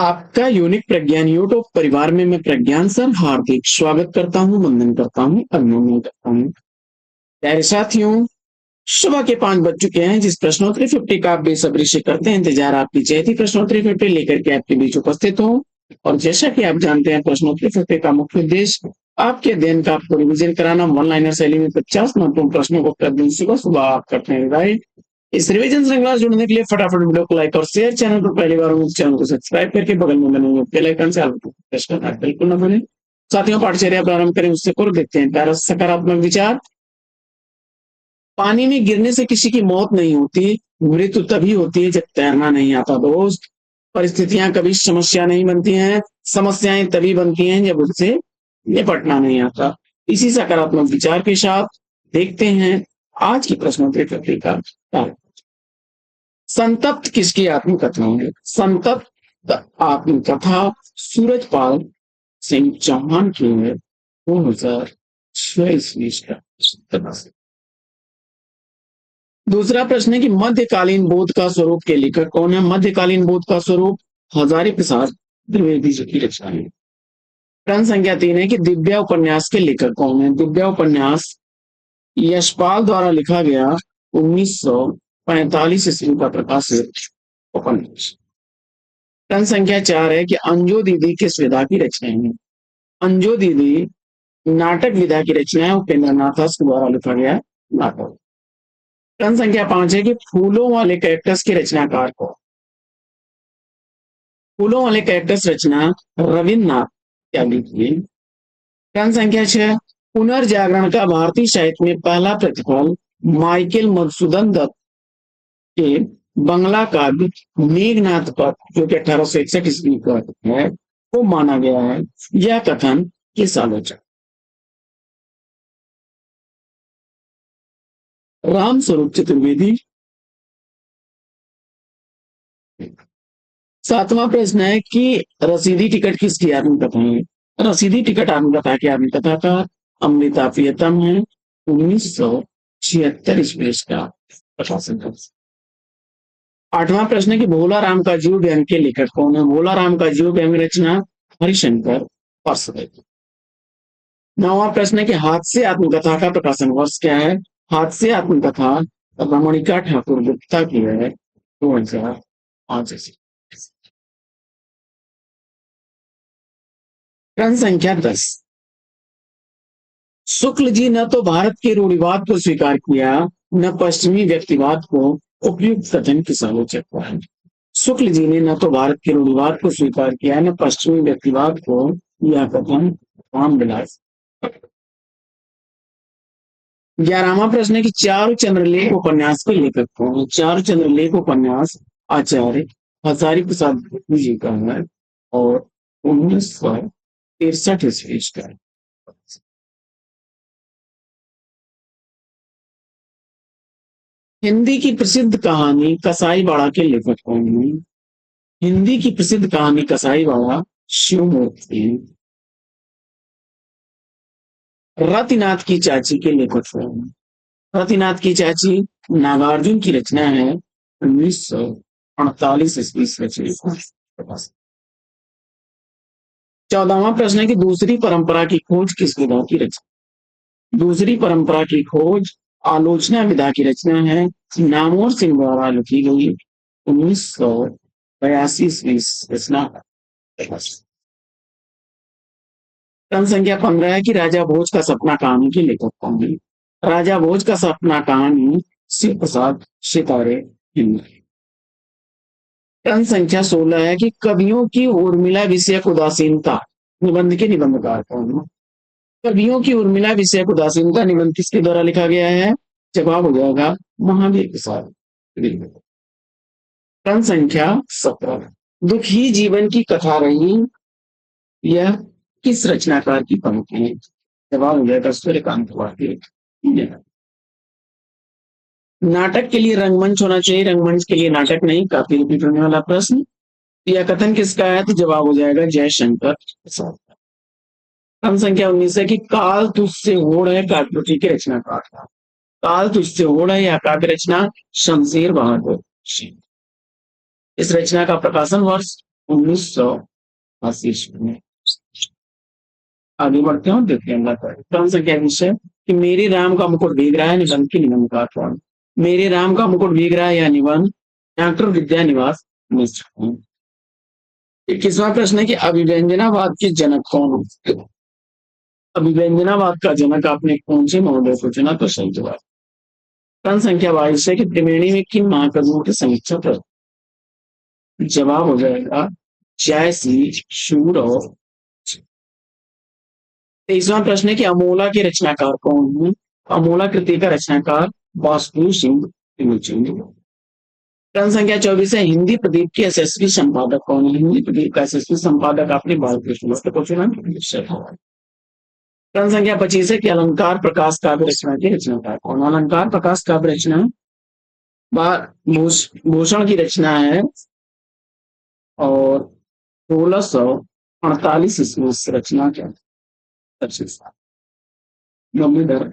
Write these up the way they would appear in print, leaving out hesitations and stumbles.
आपका यूनिक प्रज्ञान यूट्यूब परिवार में मैं प्रज्ञान सर हार्दिक स्वागत करता हूं, वंदन करता हूं, अभिनंदन करता हूं। प्यारे साथियों, सुबह के 5 बज चुके हैं। जिस प्रश्नोत्तरी 50 का आप बेसब्री से करते हैं इंतजार, आपकी चैती प्रश्नोत्तरी 50 लेकर के आपके बीच उपस्थित हूँ। और जैसा कि आप जानते हैं, प्रश्नोत्तरी 50 का मुख्य उद्देश्य आपके अध्ययन का आपको रिविजन कराना। वन लाइनर शैली में 50 महत्वपूर्ण प्रश्नों को प्रतिदिन सुबह सुबह आप करते हैं राइट। इस रिवीजन श्रृंखला से जुड़ने के लिए फटाफट वीडियो को लाइक और शेयर, चैनल पर पहली बार चैनल को सब्सक्राइब करके बगल में बने हुए बेल आइकन से प्रेस करना बिल्कुल न भूलें। साथियों, पाठचर्या प्रारंभ करें उससे पूर्व देखते हैं प्यारा सकारात्मक विचार। पानी में गिरने से किसी की मौत नहीं होती, मृत्यु तभी होती है जब तैरना नहीं आता दोस्त। परिस्थितियां कभी समस्या नहीं बनती हैं, समस्याएं तभी बनती हैं जब उससे निपटना नहीं आता। इसी सकारात्मक विचार के साथ देखते हैं आज की प्रश्नोत्तरी पत्रिका का। संतप्त किसकी आत्मकथा है? संतप्त आत्मकथा सूरजपाल सिंह चौहान की है, 2006 ईस्वी का। दूसरा प्रश्न है कि मध्यकालीन बोध का स्वरूप के लेखक कौन है? मध्यकालीन बोध का स्वरूप हजारी प्रसाद द्विवेदी जी की रचना है। प्रश्न संख्या 3 है कि दिव्या उपन्यास के लेखक कौन है? दिव्या उपन्यास यशपाल द्वारा लिखा गया 1945 ईस्वी का प्रकाशित उपन्यास। प्रश्न संख्या 4 है कि अंजो दीदी किस विधा की रचना है? अंजो दीदी नाटक विधा की रचना है, उपेंद्र नाथ के द्वारा लिखा गया नाटक। प्रश्न संख्या 5 है कि फूलों वाले कैक्टस के रचनाकार कौन? फूलों वाले कैक्टस रचना रविन्द्रनाथ टैगोर की। प्रश्न संख्या 6, पुनर्जागरण का भारतीय साहित्य में पहला प्रतिफल माइकल मधुसूदन दत्त के बंगला काव्य मेघनाथ पर, जो कि 1861 ईस्वी का है, वो माना गया है। यह कथन किस आलोचक? राम स्वरूप चतुर्वेदी। सातवां प्रश्न है कि रसीदी टिकट किसकी आत्मकथा है? रसीदी टिकट आत्मकथा की आत्मकथा का अमृता प्रियतम है, 1976 ईस्वी का प्रकाशन। आठवां प्रश्न है कि भोला राम का जीव व्यंग के लेखक कौन है? भोला राम का जीव व्यंग रचना हरिशंकर परसवेती। नौवां प्रश्न है कि हाथ से आत्मकथा का प्रकाशन वर्ष क्या है? हाथ से आत्मकथा रमणिका ठाकुर गुप्ता की है, 2005 ईस्वी। प्रश्न संख्या 10, शुक्ल जी न तो भारत के रूढ़िवाद को स्वीकार किया, न पश्चिमी व्यक्तिवाद को। उपयुक्त कथन किस आलोचक का है? शुक्ल जी ने न तो भारत के रूढ़िवाद को स्वीकार किया, न पश्चिमी व्यक्तिवाद को। यह कथन रामविलास। 11वां प्रश्न है कि चारु चंद्रलेख उपन्यास के लेखक कौन है? चारु चंद्रलेख उपन्यास आचार्य हजारी प्रसाद जी का है और 1963 ईस्वी का है। हिंदी की प्रसिद्ध कहानी कसाईवाड़ा के लेखक कौन है? हिंदी की प्रसिद्ध कहानी कसाईवाड़ा शिवमूर्ति। रतिनाथ की चाची के लेखक कौन है? रतिनाथ की चाची नागार्जुन की रचना है, 1948 ईस्वी से रची। 14वां प्रश्न है कि दूसरी परंपरा की खोज किस विधा की रचना? दूसरी परंपरा की खोज आलोचना विधा की रचना है, नामोर सिंह द्वारा लिखी गई, 1982 ईस्वी रचना। प्रश्न संख्या 15 है कि राजा भोज का सपना कहानी के लेखक कौन है? राजा भोज का सपना कहानी शिव प्रसाद सितारे हिंदी। प्रश्न संख्या 16 है कि कवियों की उर्मिला विषयक उदासीनता निबंध के निबंधकार कौन है? कवियों की उर्मिला विषयक उदासीनता निबंध किसके द्वारा लिखा गया है? जवाब हो जाएगा महावीर प्रसाद। प्रश्न संख्या 17, दुखी जीवन की कथा रही, यह किस रचनाकार की पंक्ति है? जवाब हो जाएगा सूर्यकांत वार्तिक। नाटक के लिए रंगमंच होना चाहिए, रंगमंच के लिए नाटक नहीं। काफी रिपीट होने वाला प्रश्न। यह कथन किसका है? तो जवाब हो जाएगा जयशंकर प्रसाद। प्रश्न संख्या 19 है कि काल तुझसे होड़ है काव्य के रचनाकार था। काल तुझसे होड़ है या काव्य रचना शमशेर बहादुर सिंह। इस रचना का प्रकाशन वर्ष 1980 ईस्वी में। आगे बढ़ते हैं, देखते हैं अगला क्रम संख्या विषय कि मेरे राम का मुकुट भीग रहा है, निबंध की निबंधकार कौन? मेरे राम का मुकुट भीग रहा है या निबंध डॉक्टर विद्यानिवास मिश्र। 21वां प्रश्न है कि अभिव्यंजनावाद के जनक कौन? अभिव्यंजनावाद का जनक आपने कौन से महोदय को चुना? तो सही जवाब। क्रम संख्या 22 है कि त्रिवेणी में किन महाकवियों की समीक्षा पर? जवाब हो जाएगा जयसी, शूर और 23वां प्रश्न है कि अमोला के रचनाकार कौन है? अमोला कृति का रचनाकार वासु सिंह त्रिमुचंद। क्रम संख्या 24 है हिंदी प्रदीप के यशस्वी संपादक कौन है? हिंदी प्रदीप का यशस्वी संपादक आपने बालकृष्ण वस्त्र को चुना। क्रम संख्या 25 है कि अलंकार प्रकाश काव्य रचना की रचनाकार कौन? अलंकार प्रकाश काव्य रचना भूषण की रचना है और 1648 ईस्वी से रचना क्या गंभीर।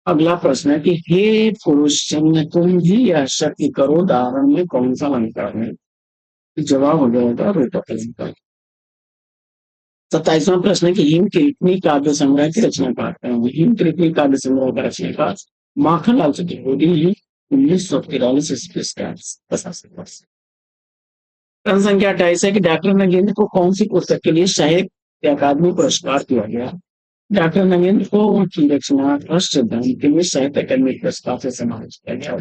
अगला प्रश्न है कि हे पुरुष जन्म तुम भी यह शक्ति करो धारण में कौन सा अलंकार है? जवाब हो जाएगा रूपक अलंकार। 27वां प्रश्न है कि हिम कृपनी काव्य संग्रह की रचनाकार कौन है? हिम कृपनी काव्य संग्रह का रचनाकार माखनलाल चतुर्वेदी है, 1943 ईस्वी का 85 वर्ष। क्रम संख्या 28 है कि डॉक्टर नगेंद्र को कौन सी पुस्तक के लिए साहित्य अकादमी पुरस्कार दिया गया? डॉक्टर नगेंद्र को उनकी रचना राष्ट्रगान के लिए साहित्य अकादमी पुरस्कार से सम्मानित किया गया।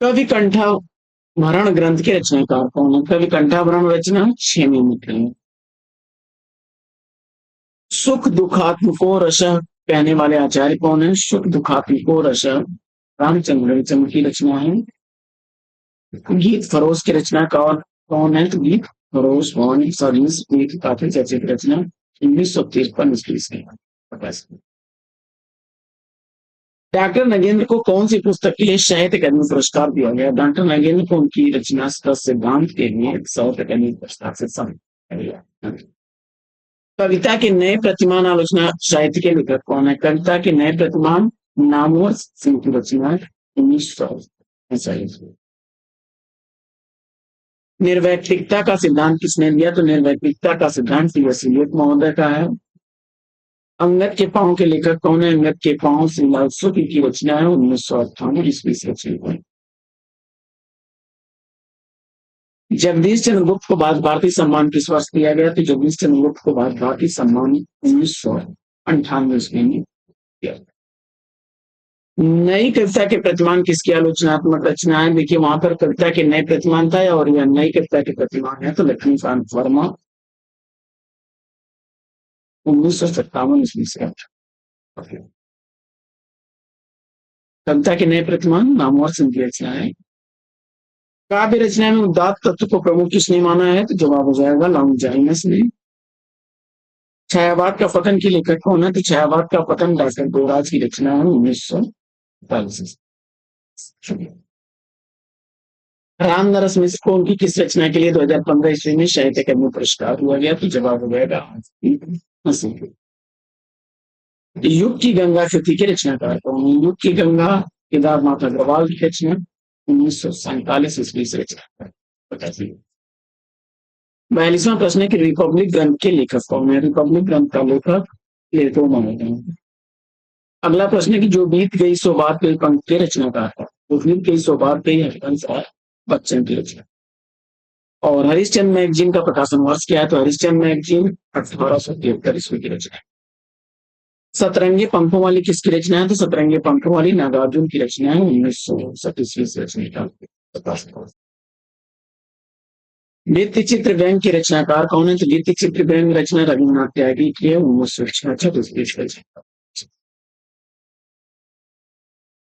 कवि कंठाभरण ग्रंथ के रचनाकार कौन है? कवि कंठाभरण रचना 6वीं में। सुख दुखात्मको रस कहने वाले आचार्य कौन है? सुख दुखात्मको रस रामचंद्र रविचंद्र की रचना है। गीत फरोश की रचना कौन है? तो गीत फरोश काफी चर्चित रचना 1953 ईस्वी में। डॉक्टर नगेंद्र को कौन सी पुस्तक के लिए साहित्य अकादमी पुरस्कार दिया गया? डॉक्टर नगेंद्र को उनकी रचना सिद्धांत के लिए साहित्य अकादमी पुरस्कार से सम्मानित किया। कविता के नए प्रतिमान आलोचना साहित्य के लेखक कौन है? कविता के नए प्रतिमान नामवर सिंह की रचना 1900। निर्वैक्तिकता का सिद्धांत किसने दिया? तो निर्वैक्तिकता का सिद्धांत वसीलियत महोदय का है। अंगद के पांव के लेखक कौन है? अंगद के पांव श्रीलाल की रचना है, 1958 ईस्वी से रचित है। जगदीश चंद्र गुप्त को भारत भारती सम्मान किस वर्ष दिया गया? तो जगदीश चंद्र गुप्त को भारत भारती सम्मान 1998 ईस्वी में दिया। नई कविता के प्रतिमान किसकी आलोचनात्मक रचना है? देखिए वहां पर कविता के नए प्रतिमान था और यह नई कविता के प्रतिमान है तो लक्ष्मीकांत वर्मा 1957 ईस्वी से। कविता के नए प्रतिमान नामवर सिंह की रचना है। काव्य रचना में उदात्त तत्व को प्रमुख किसने माना है? तो जवाब हो जाएगा लॉन्गिजाइनस ने। छायावाद का पतन के लेखक कौन है? तो छायावाद का पतन डॉक्टर गोराज की रचना है, 1945। राम नरस मिश्र को उनकी किस रचना के लिए 2015 ईस्वी में साहित्य अकादमी पुरस्कार दिया गया? तो जवाब हो जाएगा युग की गंगा कृति के रचनाकार कौन है? युग की गंगा केदारनाथ अग्रवाल की रचना 1947 ईस्वी से रचना। 42वां प्रश्न है कि रिपब्लिक ग्रंथ के लेखक कौन है? रिपब्लिक ग्रंथ का लेखक प्लेटो माने। अगला प्रश्न है कि जो बीत गई सो बात गई पंक्ति के रचनाकार है? तो बीत गई सो बात गई हरिवंश बच्चन की रचना। और हरिश्चंद्र मैगजीन का प्रकाशन वर्ष क्या है? तो हरिश्चंद्र मैगजीन 1873 ईस्वी की रचना। सतरंगे पंखों वाली किसकी रचना है? तो सतरंगे पंखों वाली नागार्जुन की रचना है, 1959 ईस्वी से रचना। नित्य चित्र व्यंग के रचनाकार कौन है? तो नित्य चित्र व्यंग रचना रविन्द्रनाथ त्यागी की है, 1966 ईस्वी से रचना।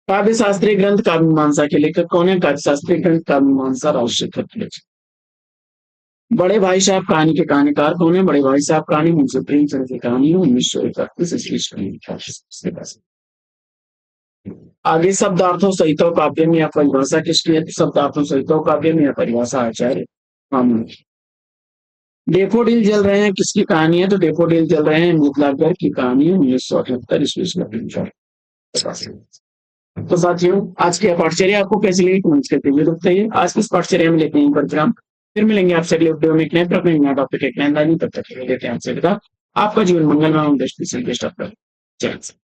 काव्य शास्त्रीय ग्रंथ काव्यमीमांसा के लेखक कौन है? काव्य शास्त्रीय ग्रंथ काव्यमीमांसा राजशेखर की रचना। बड़े भाई साहब कहानी के कहानीकार कौन है? बड़े भाई साहब कहानी मुंशी प्रेमचंद की कहानी, 1931 ईस्वी से। आगे शब्दार्थों सहितों काव्य में या परिभाषा किसकी है? शब्दार्थों सहितों काव्य में या परिभाषा आचार्य रामानुज। डेफोडिल जल रहे हैं किसकी कहानी है? तो डेफोडिल जल रहे हैं मिथिलागर की कहानी है, 1978 ईस्वी से। तो साथियों, आज की पाठचर्या आपको कैसी लगी कमेंट्स करके जरूर बताइए। आज की इस पाठचर्या में लेते हैं पर विराम। फिर मिलेंगे आपसे अगले वीडियो में एक नए प्रश्न, एक नया टॉपिक, एक नया अंदाज। तब तक के लिए लेते हैं आपसे विदा। आपका जीवन मंगलमय हो, बेस्ट आपका। जय हिंद।